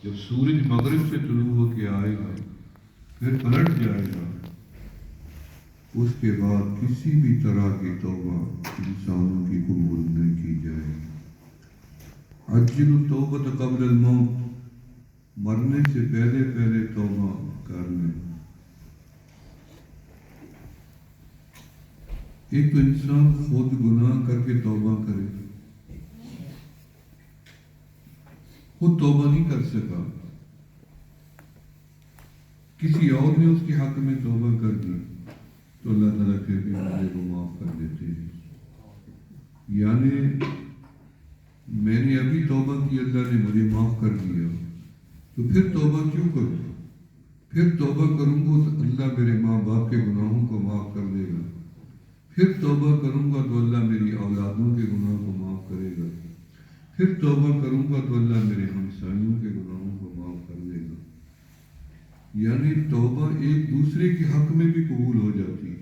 جب سورج مغرب سے طلوع ہو کے آئے گا پھر پلٹ جائے گا، اس کے بعد کسی بھی طرح کی توبہ انسانوں کی قبول نہیں کی جائے گی۔ عجل التوبۃ قبل الموت، مرنے سے پہلے پہلے توبہ کر لیں۔ ایک تو انسان خود گناہ کر کے توبہ کرے، خود توبہ نہیں کر سکا، کسی اور نے اس کے حق میں توبہ کر دی تو اللہ تعالیٰ کہتے ہیں مجھے وہ معاف کر دیتے ہیں۔ یعنی میں نے ابھی توبہ کی، اللہ نے مجھے معاف کر دیا، تو پھر توبہ کیوں کروں؟ پھر توبہ کروں گا تو اللہ میرے ماں باپ کے گناہوں کو معاف کر دے گا، پھر توبہ کروں گا تو اللہ میری اولادوں کے گناہوں کو معاف کرے گا، پھر توبہ کروں گا تو اللہ میرے ہمسایوں کے گناہوں کو معاف کر دے گا۔ یعنی توبہ ایک دوسرے کے حق میں بھی قبول ہو جاتی ہے۔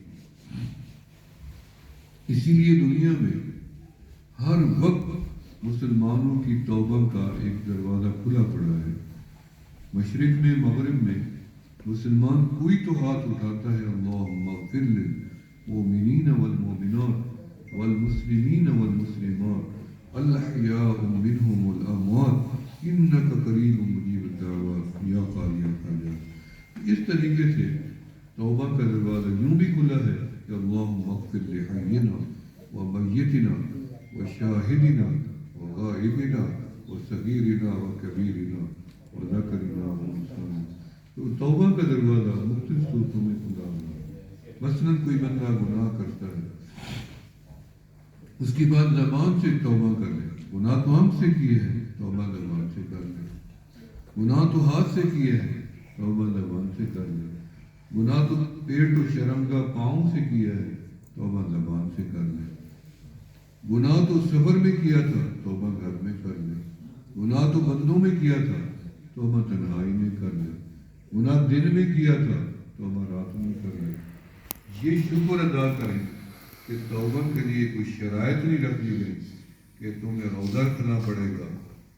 اسی لیے دنیا میں ہر وقت مسلمانوں کی توبہ کا ایک دروازہ کھلا پڑا ہے۔ مشرق میں، مغرب میں مسلمان کوئی تو ہاتھ اٹھاتا ہے اللہم اغفر للمؤمنین والمؤمنات والمسلمین والمسلمات الاحیاء منہم والاموات انک قریب مجیب الدعوات یا قاضی الحاجات۔ اس طریقے سے توبہ کا دروازہ یوں بھی کھلا ہے کہ اللہم اغفر لحینا ومیتنا وشاہدنا وغائبنا وصغیرنا وکبیرنا وذکرنا وانثانا۔ تو توبہ کا دروازہ مختلف صورتوں میں کھلا ہوا ہے۔ مثلاً کوئی بندہ گناہ کرتا ہے، اس کے بعد زبان سے توبہ کر لے، گناہ تو ہم سے کیے ہیں، توبہ زبان سے کر لے۔ گناہ تو ہاتھ سے کیے ہیں، توبہ زبان سے کر لے۔ گناہ تو پیٹ و شرمگاہ پاؤں سے کیا ہے، توبہ زبان سے کر لے۔ گناہ تو سفر میں کیا تھا، توبہ گھر میں کر لے۔ گناہ تو بندوں میں کیا تھا، توبہ تنہائی میں کر لے۔ گناہ دن میں کیا تھا، توبہ رات میں کر لے۔ یہ شکر ادا کریں کہ توبہ کے لیے کوئی شرائط نہیں رکھی گئی کہ تمہیں روزہ رکھنا پڑے گا،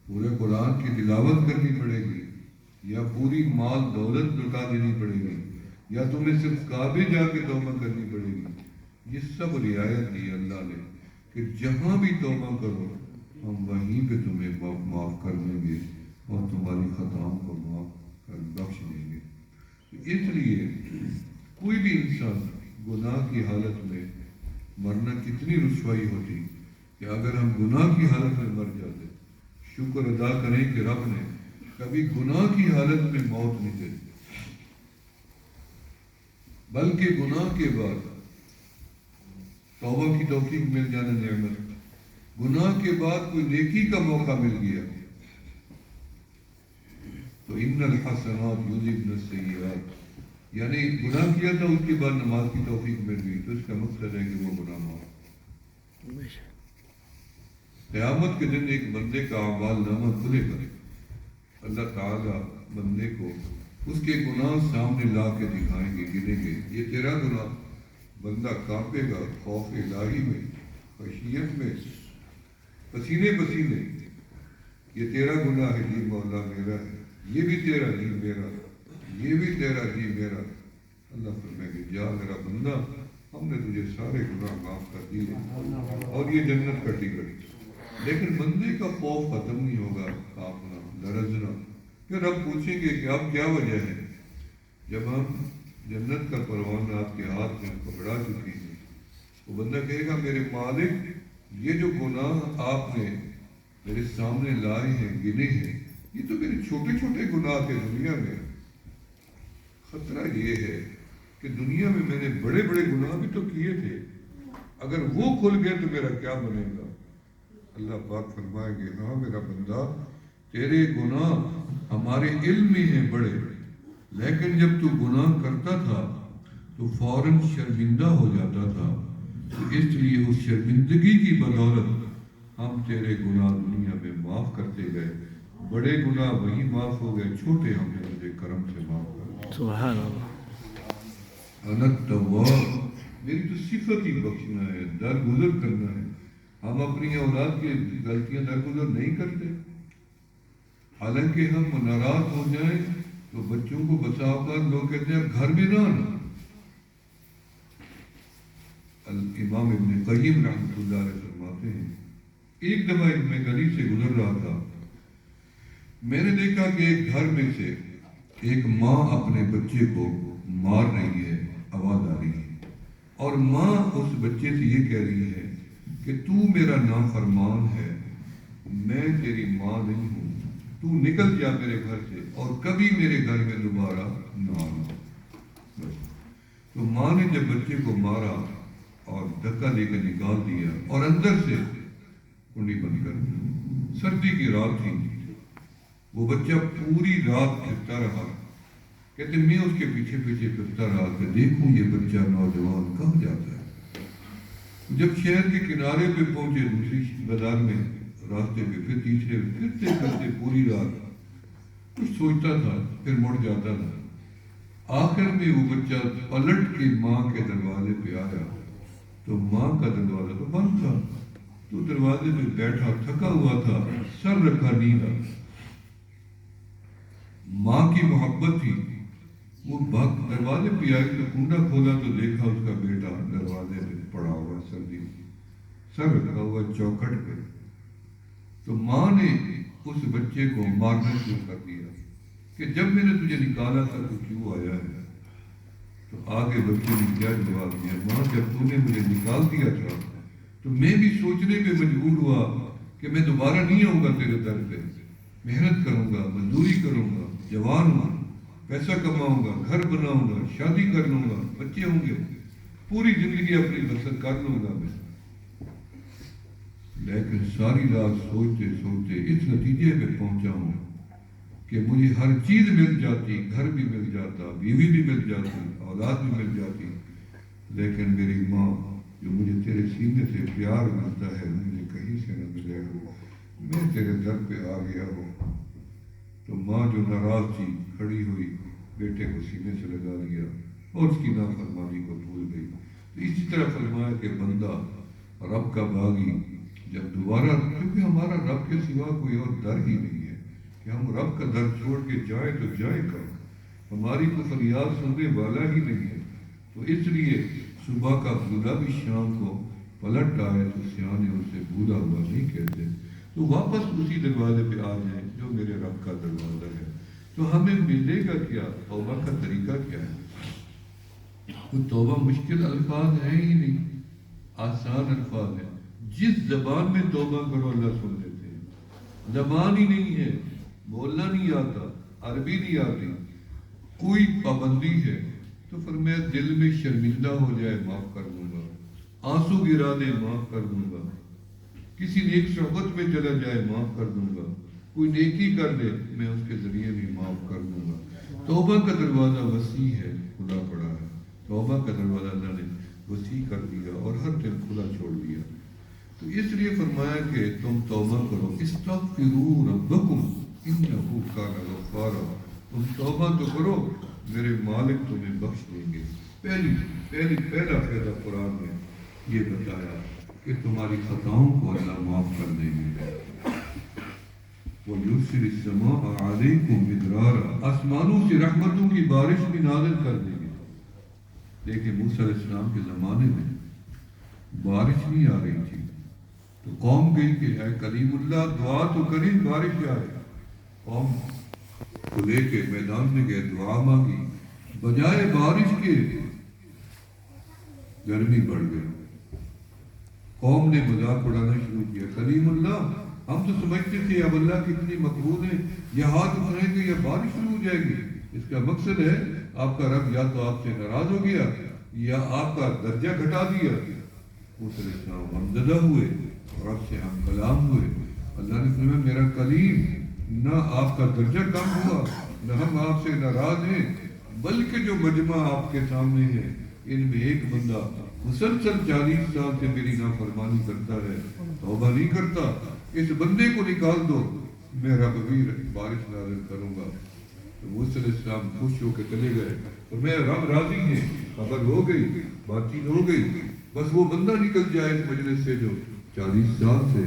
پورے قرآن کی تلاوت کرنی پڑے گی، یا پوری مال دولت لٹا دینی پڑے گی، یا تمہیں صرف کعبے جا کے توبہ کرنی پڑے گی۔ یہ سب رعایت دی اللہ نے کہ جہاں بھی توبہ کرو ہم وہیں پہ تمہیں معاف کر دیں گے اور تمہاری خطاؤں کو معاف کر بخش دیں گے۔ اس لیے کوئی بھی انسان گناہ کی حالت میں مرنا کتنی رسوائی ہوتی کہ اگر ہم گناہ کی حالت میں مر جاتے، شکر ادا کریں کہ رب نے کبھی گناہ کی حالت میں موت نہیں دی، بلکہ گناہ کے بعد توبہ کی توفیق مل جانا نعمت، گناہ کے بعد کوئی نیکی کا موقع مل گیا تو ان الحسنات یذہبن السیئات، یعنی گناہ کیا تھا اس کے بعد نماز کی توفیق مل گئی تو اس کا مقصد ہے کہ وہ گناہ معاف۔ قیامت کے دن ایک بندے کا اعمال نامہ کھلے گا، اللہ تعالیٰ بندے کو اس کے گناہ سامنے لا کے دکھائیں گے، گنیں گے، یہ تیرا گناہ۔ بندہ کانپے گا خوف الہی میں، خشیت میں، پسینے پسینے، یہ تیرا گناہ ہے جی مولا میرا ہے، یہ بھی تیرا جی میرا، یہ بھی تیرا جی میرا۔ اللہ فرمائے گے جا میرا بندہ، ہم نے تجھے سارے گناہ معاف کر دیے اور یہ جنت کا ٹکٹ۔ لیکن بندے کا خوف ختم نہیں ہوگا، کانپنا، لرزنا۔ پھر اب پوچھیں گے کہ اب کیا وجہ ہے؟ جب ہم جنت کا پروانہ آپ کے ہاتھ میں پکڑا چکی ہیں، وہ بندہ کہے گا میرے مالک یہ جو گناہ آپ نے میرے سامنے لائے ہیں، گنے ہیں، یہ تو میرے چھوٹے چھوٹے گناہ تھے دنیا میں۔ خطرہ یہ ہے کہ دنیا میں میں نے بڑے بڑے گناہ بھی تو کیے تھے، اگر وہ کھل گئے تو میرا کیا بنے گا؟ اللہ پاک فرمائے گے ہاں میرا بندہ، تیرے گناہ ہمارے علم میں ہیں بڑے، لیکن جب تو گناہ کرتا تھا تو فوراً شرمندہ ہو جاتا تھا، تو اس لیے اس شرمندگی کی بدولت ہم تیرے گناہ دنیا میں معاف کرتے گئے، بڑے گناہ وہی معاف ہو گئے، چھوٹے ہم نے تجھے کرم سے معاف کر دیا۔ سبحان اللہ۔ انا التواب، میری تو صفت ہی بخشنا ہے، درگزر کرنا ہے۔ ہم اپنی اولاد کی غلطیاں درگزر نہیں کرتے، حالانکہ ہم ناراض ہو جائیں تو بچوں کو بسا کر لوگ کہتے ہیں گھر میں نہ آنا. امام ابن قیم رحمۃ اللہ علیہ فرماتے ہیں ایک دفعہ میں گلی سے گزر رہا تھا، میں نے دیکھا کہ ایک گھر میں سے ایک ماں اپنے بچے کو مار رہی ہے، آواز آ رہی ہے، اور ماں اس بچے سے یہ کہہ رہی ہے کہ تو میرا نافرمان ہے، میں تیری ماں نہیں ہوں، تو نکل جا میرے گھر سے اور کبھی میرے گھر میں دوبارہ نہ آنا. تو ماں نے جب بچے کو مارا اور دھکا دے کر نکال دیا اور اندر سے کنڈی بند کر دی. سردی کی رات تھی، وہ بچہ پوری رات پھرتا رہا. کہتے میں اس کے پیچھے پیچھے پھرتا رہا کہ دیکھوں یہ بچہ نوجوان کہاں جاتا ہے. جب شہر کے کنارے پہ پہنچے دوسری بازار میں راستے پہ پھر تیسرے پھرتے پھرتے پوری رات کچھ سوچتا تھا پھر مڑ جاتا تھا. آخر میں وہ بچہ پلٹ کے ماں کے دروازے پہ آیا تو ماں کا دروازہ تو بند تھا. تو دروازے پہ بیٹھا تھکا ہوا تھا، سر رکھا نیند آ. ماں کی محبت تھی. وہ دروازے پہ آئی تو کنڈا کھولا تو دیکھا اس کا بیٹا دروازے پہ پڑا ہوا سردی میں سر رکھا ہوا چوکھٹ پہ. تو ماں نے اس بچے کو مارنا شروع کر دیا کہ جب میں نے تجھے نکالا تھا تو کیوں آیا ہے. تو آگے بچے نے کیا جواب دیا، ماں جب تو نے مجھے نکال دیا تھا تو میں بھی سوچنے پہ مجبور ہوا کہ میں دوبارہ نہیں آؤں گا تیرے در پہ. محنت کروں گا، مزدوری کروں گا، جوان ہوں، پیسہ کماؤں گا، گھر بناؤں گا، شادی کر لوں گا، بچے ہوں گے، پوری زندگی اپنی بسر کر لوں گا میں. لیکن ساری رات سوچتے سوچتے اس نتیجے پہ پہنچا ہوں کہ مجھے ہر چیز مل جاتی، گھر بھی مل جاتا، بیوی بھی مل جاتی، اولاد بھی مل جاتی، لیکن میری ماں جو مجھے تیرے سینے سے پیار ملتا ہے مجھے کہیں سے نہ ملے گا. میں تیرے در پہ آ گیا ہوں. تو ماں جو ناراض تھی کھڑی ہوئی، بیٹے کو سینے سے لگا لیا اور اس کی نافرمانی کو بھول گئی. تو اسی طرح فرمایا کہ بندہ رب کا باغی جب دوبارہ، کیونکہ ہمارا رب کے سوا کوئی اور در ہی نہیں ہے کہ ہم رب کا در چھوڑ کے جائیں تو جائیں کہاں. ہماری کو فریاد سننے والا ہی نہیں ہے. تو اس لیے صبح کا بولا بھی شام کو پلٹ آئے تو سیانے اسے بولا ہوا نہیں کہتے. تو واپس اسی دروازے پہ آ جائیں جو میرے رب کا دروازہ ہے. تو ہمیں ملے گا کیا؟ توبہ کا طریقہ کیا ہے؟ تو توبہ مشکل الفاظ ہیں ہی نہیں، آسان الفاظ ہیں. جس زبان میں توبہ کرو اللہ سن لیتے ہیں. زبان ہی نہیں ہے، بولنا نہیں آتا، عربی نہیں آتی، کوئی پابندی ہے تو فرمایا دل میں شرمندہ ہو جائے معاف کر دوں گا، آنسو گرا دے معاف کر دوں گا، کسی نیک صحبت میں چلا جائے معاف کر دوں گا، کوئی نیکی کر دے میں اس کے ذریعے بھی معاف کر دوں گا. توبہ کا دروازہ وسیع ہے، کھلا پڑا ہے. توبہ کا دروازہ اللہ نے وسیع کر دیا اور ہر دل کھلا چھوڑ دیا. تو اس لیے فرمایا کہ تم توبہ کرو، استغفروا ربکم انہ کان غفارا. تم توبہ تو کرو، میرے مالک تمہیں بخش دیں گے. پہلا فائدہ قرآن میں یہ بتایا کہ تمہاری خطاؤں کو اللہ معاف کر دیں گے. وَيُرْسِلِ السَّمَاءَ عَلَيْكُمْ مِدْرَارًا، آسمانوں سے رحمتوں کی بارش بھی نازل کر دیں گے. لیکن موسیٰ علیہ السلام کے زمانے میں بارش نہیں آ رہی تھی تو قوم گئی کہ اے کلیم اللہ دعا تو کریں بارش آئے. قوم کو لے کے میدان میں گئے، دعا مانگی، بجائے بارش کے گرمی بڑھ گئی. قوم نے مذاق اڑانا شروع کیا، کلیم اللہ ہم تو سمجھتے تھے اب اللہ کتنی مقبول ہے، یہ ہاتھ اٹھائیں گے یا بارش شروع ہو جائے گی. اس کا مقصد ہے آپ کا رب یا تو آپ سے ناراض ہو گیا یا آپ کا درجہ گھٹا دیا. موسیٰ علیہ السلام غمزدہ ہوئے، رب سے ہم کلام ہوئے. اللہ نے فرمایا میرا کلیم، نہ آپ کا درجہ کم ہوا نہ ہم آپ سے ناراض ہیں، بلکہ جو مجمع آپ کے سامنے ہے ان میں ایک بندہ مسلسل 40 سال سے میری نافرمانی کرتا ہے، توبہ نہیں کرتا، اس بندے کو نکال دو، میں رب بھی بارش نازل کروں گا. تو موسیٰ علیہ السلام خوش ہو کے چلے گئے اور میں رب راضی ہے، خبر ہو گئی، بات چیت ہو گئی، بس وہ بندہ نکل جائے اس مجلس سے جو 40 سال سے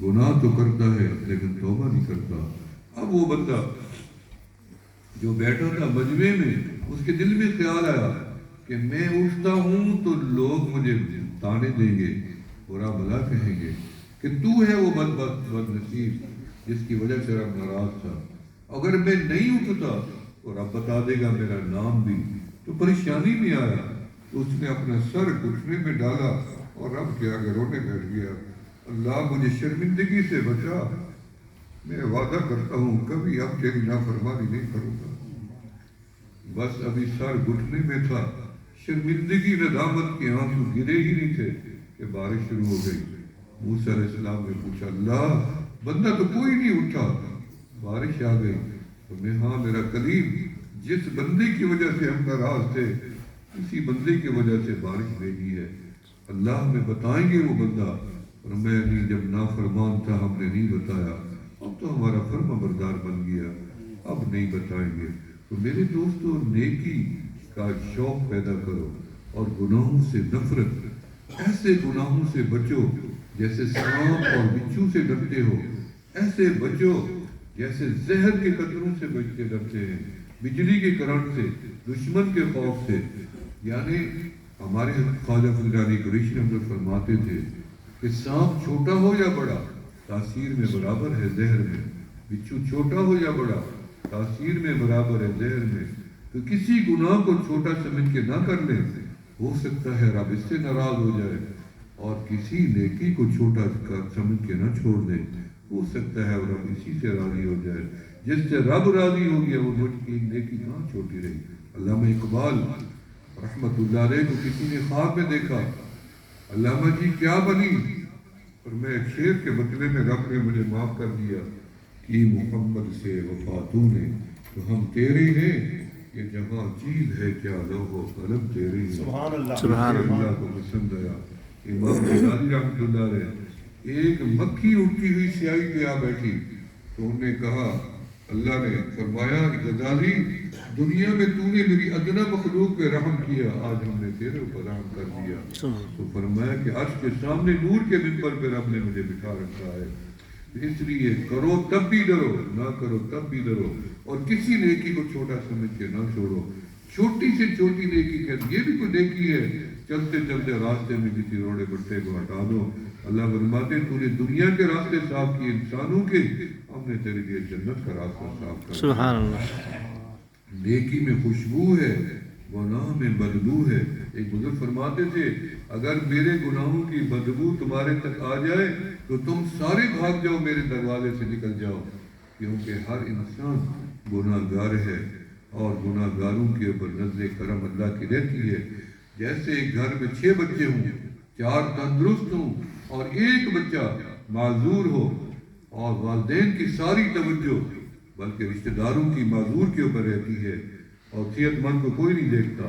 گناہ تو کرتا ہے لیکن توبہ نہیں کرتا. اب وہ بندہ جو بیٹھا تھا مجمع میں، اس کے دل میں خیال آیا کہ میں اٹھتا ہوں تو لوگ مجھے تانے دیں گے، برا بھلا کہیں گے کہ تو ہے وہ بد نصیب جس کی وجہ سے رب ناراض تھا، اگر میں نہیں اٹھتا تو رب بتا دے گا میرا نام بھی، تو پریشانی میں آیا، تو اس نے اپنا سر گھٹنے میں ڈالا اور رب کے آگے رونے بیٹھ گیا، اللہ مجھے شرمندگی سے بچا، میں وعدہ کرتا ہوں کبھی اب تیری نافرمانی نہیں کروں گا۔ بس ابھی سر گھٹنے میں تھا، شرمندگی ندامت کے آنسو گرے ہی نہیں تھے کہ بارش شروع ہو گئی۔ موسیٰ علیہ السلام نے پوچھا، اللہ بندہ تو کوئی نہیں اٹھا، بارش آ گئی؟ تو میں ہاں میرا کلیم، جس بندے کی وجہ سے ہم ناراض تھے اسی بندے کی وجہ سے بارش بھیجی ہے، اللہ ہمیں بتائیں گے وہ بندہ؟ اور میں نہیں، جب نافرمان تھا ہم نے نہیں بتایا، اب تو ہمارا فرما بردار بن گیا، اب نہیں بتائیں گے۔ تو میرے دوستو، نیکی کا شوق پیدا کرو اور گناہوں سے نفرت، ایسے گناہوں سے بچو جیسے سانپ اور بچھو سے ڈرتے ہو، ایسے بچو جیسے زہر کے قطروں سے بچ کے ڈرتے ہیں، بجلی کے کرنٹ سے، دشمن کے خوف سے۔ یعنی ہمارے خواجہ فضلانی قریشی رحمۃ فرماتے تھے کہ سانپ چھوٹا ہو یا بڑا تاثیر میں برابر ہے زہر میں، بچھو چھوٹا ہو یا بڑا تاثیر میں برابر ہے زہر میں، تو کسی گناہ کو چھوٹا سمجھ کے نہ کر لیں، ہو سکتا ہے رب اس سے ناراض ہو جائے، اور کسی نیکی کو چھوٹا سمجھ کے نہ چھوڑ دیں، ہو سکتا ہے رب اسی سے راضی ہو جائے، جس سے رب راضی ہو گیا وہ مجھ کی نیکی کہاں چھوٹی رہی۔ علامہ اقبال رحمت اللہ علیہ کو کسی نے خواب میں دیکھا، علامہ جی کیا بنی؟ اور میں ایک شعر کے بدلے میں رب نے مجھے معاف کر دیا کہ محمد سے وفا تو نے، تو ہم تیرے ہیں، یہ جہاں چیز ہے کیا لوح و قلم تیرے ہیں۔ سبحان اللہ، سبحان اللہ کو پسند آیا۔ امام غزالی رحمۃ اللہ علیہ، ایک مکھی اڑتی ہوئی سیاہی پہ آ بیٹھی تو انہوں نے کہا، اللہ نے فرمایا غزالی دنیا میں تو نے میری ادنا مخلوق پہ رحم کیا، آج ہم نے تیرے اوپر رحم کر دیا۔ تو فرمایا کہ عرش کے سامنے نور کے منبر پہ رب نے مجھے بٹھا رکھا ہے، اس لیے کرو تب بھی ڈرو، نہ کرو تب بھی ڈرو، اور کسی نیکی کو چھوٹا سمجھ کے نہ چھوڑو۔ چھوٹی سے چھوٹی نیکی کہتے یہ بھی کوئی نیکی ہے، چلتے چلتے راستے میں کسی روڑے بٹے کو ہٹا دو۔ اللہ فرماتے تو نے دنیا کے راستے صاف کیے انسانوں کے، ہم نے تیرے لیے جنت کا راستہ صاف کر دیا۔ سبحان اللہ۔ نیکی میں خوشبو ہے، گناہ میں بدبو ہے۔ ایک بزرگ فرماتے تھے، اگر میرے گناہوں کی بدبو تمہارے تک آ جائے تو تم سارے بھاگ جاؤ، میرے دروازے سے نکل جاؤ، کیونکہ ہر انسان گناہ گار ہے اور گناہ گاروں کے اوپر نظر کرم اللہ کی رہتی ہے۔ جیسے ایک گھر میں 6 بچے ہوں، 4 تندرست ہوں اور ایک بچہ معذور ہو، اور والدین کی ساری توجہ بلکہ رشتہ داروں کی معذور کے اوپر رہتی ہے، اور صحت مند کو کوئی نہیں دیکھتا،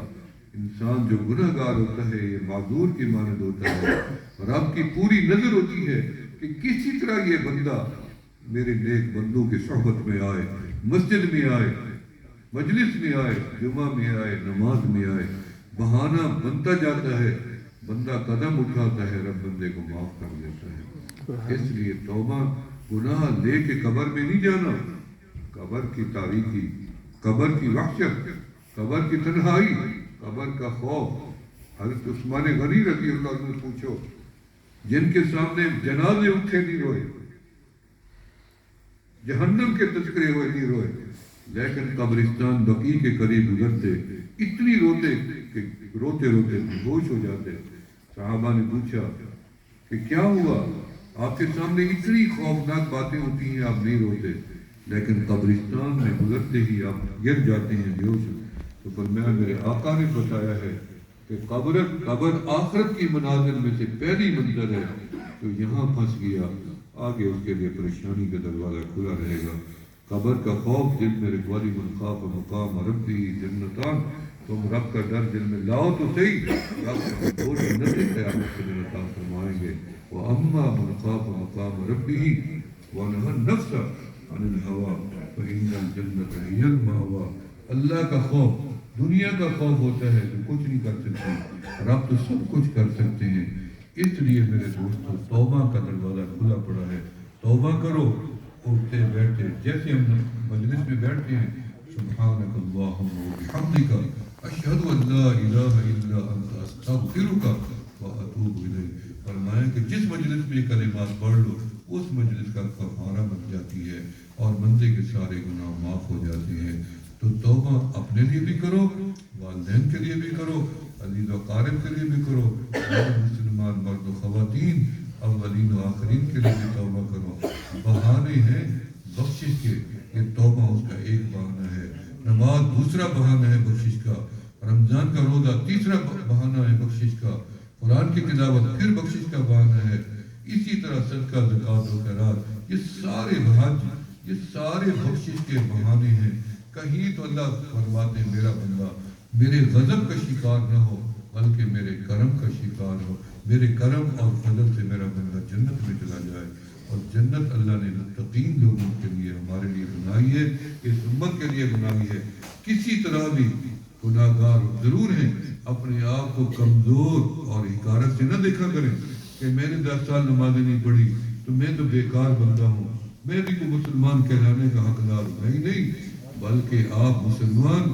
انسان جو گناہ گار ہوتا ہے یہ معذور کی مانند ہوتا ہے، اور رب کی پوری نظر ہوتی ہے کہ کسی طرح یہ بندہ میرے نیک بندوں کی صحبت میں آئے، مسجد میں آئے، مجلس میں آئے، جمعہ میں آئے، نماز میں آئے۔ بہانہ بنتا جاتا ہے، بندہ قدم اٹھاتا ہے، رب بندے کو معاف کر دیتا ہے۔ اس لیے توبہ، گناہ لے کے قبر میں نہیں جانا، قبر کی تاریکی، قبر کی وحشت، قبر کی تنہائی، قبر کا خوف۔ حضرت عثمان غنی رضی اللہ عنہ پوچھو، جن کے سامنے جنازے اٹھے نہیں روئے، جہنم کے تذکرے ہوئے نہیں روئے، لیکن قبرستان بقیع کے قریب گزرتے اتنی روتے کہ روتے روتے ہوش ہو جاتے۔ صحابہ نے پوچھا کہ کیا ہوا؟ آپ کے سامنے اتنی خوفناک باتیں ہوتی ہیں آپ نہیں روتے، لیکن قبرستان میں گزرتے ہی آپ گر جاتے ہیں بے ہوش۔ تو فرمایا میرے آقا نے بتایا ہے کہ قبر آخرت کی منازل میں سے پہلی منزل ہے، تو یہاں پھنس گیا، آگے اس کے لیے پریشانی کا دروازہ کھلا رہے گا۔ قبر کا خوف دل میں رکھوالی، من خاف مقام ربی جنتان، تم رب کا ڈر دل میں لاؤ تو صحیح، رب تمہیں دو جنتیں قیامت کے دن عطا فرمائیں گے۔ وَأَمَّا مَنْ خَافَ مَقَامَ رَبِّهِ وَنَهَى النَّفْسَ عَنِ الْهَوَىٰ فَإِنَّ الْجَنَّةَ هِيَ الْمَأْوَىٰ۔ اللہ کا خوف دنیا کا خوف ہوتا ہے جو کچھ نہیں کر سکتے، رب تو سب کچھ کر سکتے ہیں۔ اس لیے میرے دوستو، توبہ کا دروازہ کھلا پڑا ہے، توبہ کرو اٹھتے بیٹھتے جیسے ہم مجلس میں بیٹھتے ہیں سبحانک اللہم و بحمدک اشہد ان لا الہ الا انت استغفرک و اتوب الیک. فرمایا کہ جس مجلس میں یہ کلمات پڑھ لو اس مجلس کا کفارہ بن جاتی ہے اور بندے کے سارے گناہ معاف ہو جاتے ہیں. تو توبہ اپنے لیے بھی کرو، والدین کے لیے بھی کرو، عزیز و اقارب کے لیے بھی کرو، مسلمان مرد و خواتین اولین و آخرین کے لیے بھی توبہ کرو. بہانے ہیں بخشش کے، یہ توبہ اس کا ایک بہانہ ہے. نماز دوسرا بہانہ ہے بخشش کا، رمضان کا روزہ تیسرا بہانہ ہے بخشش کا، قرآن کی تلاوت پھر بخشش کا بہانہ ہے. اسی طرح صدقہ زکوٰۃ و خیرات یہ سارے حج یہ سارے بخشش کے بہانے ہیں. کہیں تو اللہ فرماتے ہیں میرا بندہ میرے غضب کا شکار نہ ہو بلکہ میرے کرم کا شکار ہو. میرے کرم اور فضل سے میرا بندہ جنت میں چلا جائے. اور جنت اللہ نے متقین لوگوں کے لیے ہمارے لیے بنائی ہے، اس امت کے لیے بنائی ہے. کسی طرح بھی گناہ گار ضرور ہیں، اپنے آپ کو کمزور اور حقارت سے نہ دیکھا کریں کہ میں نے 10 سال نمازیں نہیں پڑھی تو میں تو بیکار بندہ ہوں، میں بھی تو مسلمان کہلانے کا حقدار ہوں. نہیں، بلکہ آپ مسلمان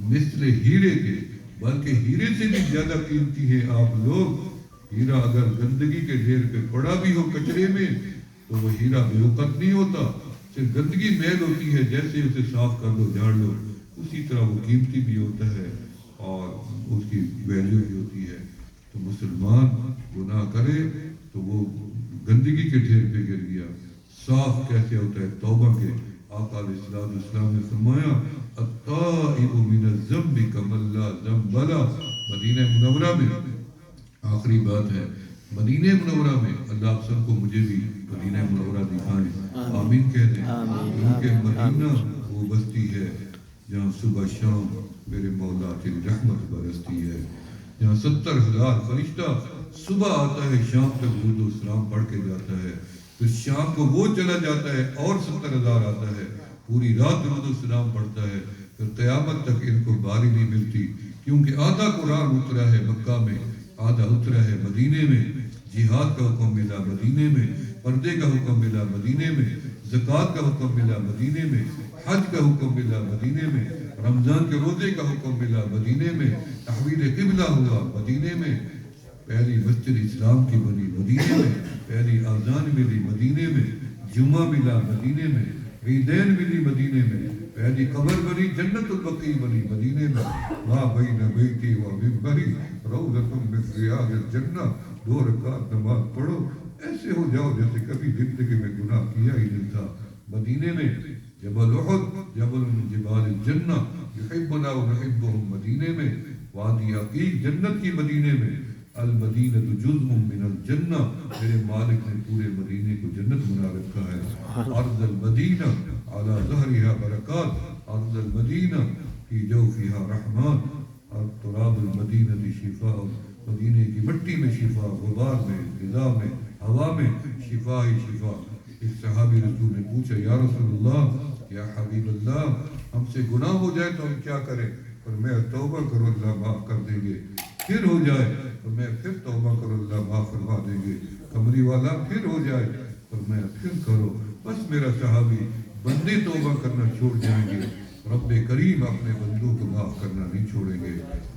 مثل ہیرے کے، بلکہ ہیرے سے بھی زیادہ قیمتی ہیں آپ لوگ. ہیرا اگر گندگی کے ڈھیر پہ پڑا بھی ہو کچرے میں تو وہ ہیرا بے وقت نہیں ہوتا، صرف گندگی میل ہوتی ہے. جیسے اسے صاف کر لو جھاڑ لو اسی طرح وہ قیمتی بھی ہوتا ہے اور اس کی ویلیو بھی ہوتی ہے. تو مسلمان گناہ کرے تو وہ گندگی کے ڈھیر پہ گر گیا. صاف کیسے ہوتا ہے؟ توبہ کے. آقا علیہ السلام نے فرمایا التائب من الذنب کمن لا ذنب له. مدینہ منورہ میں آخری بات ہے، مدینہ منورہ میں اللہ آپ سب کو مجھے بھی مدینہ منورہ دکھائیں، آمین کہہ دیں. کیونکہ مدینہ وہ بستی ہے جہاں صبح شام میرے مولا کی رحمت برستی ہے، جہاں 70,000 فرشتہ صبح آتا ہے شام تک درود و سلام پڑھ کے جاتا ہے، پھر شام کو وہ چلا جاتا ہے اور 70,000 آتا ہے، پوری رات درود و سلام پڑھتا ہے. پھر قیامت تک ان کو باری نہیں ملتی کیونکہ آدھا قرآن اترا ہے مکہ میں، آدھا اترا ہے مدینے میں. جہاد کا حکم ملا مدینے میں، پردے کا حکم ملا مدینے میں، زکوٰۃ کا حکم ملا مدینے میں، حج کا حکم ملا مدینے میں، رمضان کے روزے کا حکم ملا مدینے میں، تحویل قبلہ ہوا مدینے میں، پہلی مسجد اسلام کی بنی مدینے میں، پہلی اذان ملی مدینے میں، جمعہ ملا مدینے میں، عیدین ملی مدینے میں، پہلی قبر بنی جنت البقیع بنی مدینے میں. ما بین بیتی و منبری روضۃ من ریاض الجنہ. 2 رکعت نماز پڑھو ایسے ہو جاؤ جیسے کبھی زندگی میں گناہ کیا ہی نہیں تھا. مدینے میں جبل احد جبل من جبال الجنہ یحبنا و نحبهم. مدینے میں وادی عقیق جنت کی مدینے میں. المدینہ جزء من الجنہ. میرے مالک نے پورے مدینے کو جنت بنا رکھا ہے. ارض المدینہ علی ظہرها برکات. ارض المدینہ کی جوفها رحمات. تراب المدینہ شفاء. مدینے کی مٹی میں شفا، غبار میں، غذا میں، ہوا میں شفا ہی شفا. ایک صحابی رسول نے پوچھا یا رسول اللہ یا حبیب اللہ ہم سے گناہ ہو جائے تو ہم کیا کریں؟ اور میں توبہ کرو اللہ معاف کر دیں گے. پھر ہو جائے تو میں پھر توبہ کرو اللہ معاف فرما دیں گے. کمری والا پھر ہو جائے تو میں پھر کرو. بس میرا صحابی بندے توبہ کرنا چھوڑ جائیں گے، رب کریم اپنے بندوں کو معاف کرنا نہیں چھوڑیں گے.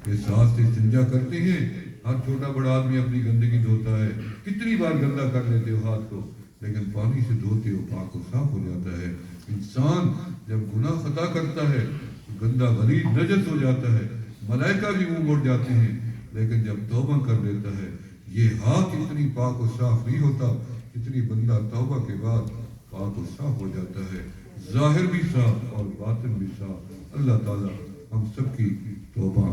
یہ سانس سے استنجا کرتے ہیں، ہر چھوٹا بڑا آدمی اپنی گندگی دھوتا ہے، کتنی بار گندا کر لیتے ہو ہاتھ کو، لیکن پانی سے دھوتے ہو پاک و صاف ہو جاتا ہے. انسان جب گناہ خطا کرتا ہے تو گندا غلیظ نجس ہو جاتا ہے، ملائکہ بھی منہ موڑ جاتے ہیں، لیکن جب توبہ کر لیتا ہے یہ ہاتھ اتنی پاک و صاف نہیں ہوتا جتنی بندہ توبہ کے بعد پاک و صاف ہو جاتا ہے، ظاہر بھی صاف اور باطن بھی صاف. اللہ تعالیٰ ہم سب کی توبہ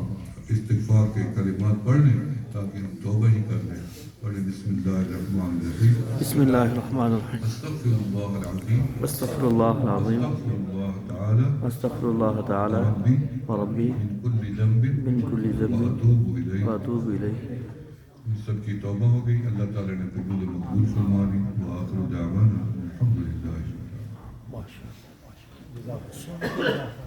استغفار کے کلمات پڑھ لیں تاکہ ہم توبہ ہی کر لیں. پڑھیں بسم اللہ الرحمن الرحیم. بسم اللہ الرحمن الرحیم. استغفر اللہ العظیم. استغفر اللہ العظیم. استغفر اللہ تعالی. استغفر اللہ تعالی ربی وربی من کل ذنب من کل ذنب واتوب الیہ. واتوب الیہ. ہم سب کی توبہ ہو گئی، اللہ تعالی نے قبول مقبول فرما لی. وآخر دعوانا الحمدللہ. ماشاء اللہ.